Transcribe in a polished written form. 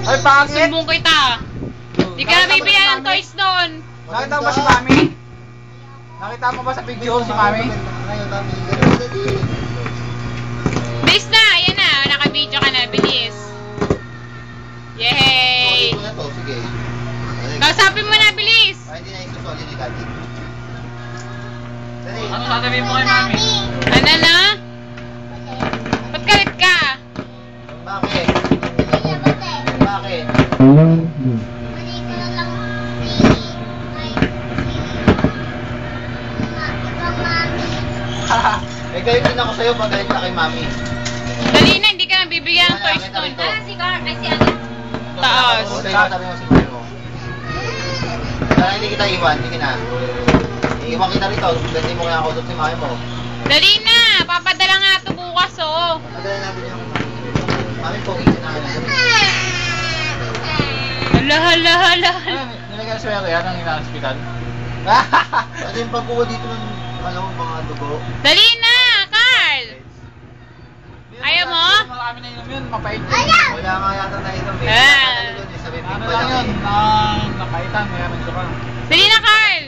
Ay, pangit! Sumbong kita. Di ka nabibigyan ng toys doon. Nakita mo ba si Mami? Nakita mo ba sa picture si Mami? Bilis na, ayan na. Naka-video ka na, bilis. Yay! Sige. Kausapin mo na, bilis. Ay, hindi na isusoli ni Daddy. Dali. Ano sasabihin mo kay Mami? Ano na? Ba't galit ka? Bakit? Bakit? Eh, galit din ako sa'yo pag galit ka kay Mami. Dali na, hindi ka nabibigyan ng toys doon. Si Gar, ay si ano? Taas. O, sa'yo, sabi mo si Mami mo. Kaya hindi kita iwan, sige na. Iiwan kita rito, hindi mo kaya kausap si Mami mo. Dali na, papadala nga ito bukas oh. Padala natin yung Mami po, isin na natin. Hala. Nilagyan sa swero yan ang ina-hospital. Ano yung pagkuha dito ng mga dugo? Dali na, Carl! Ayaw mo? Marami na inom yun, mapait yun. Wala nga yata na ito. Ah. Sabi Ano pa lang lang yun, eh. napaitan, kaya medyo ka. Dali na, Carl!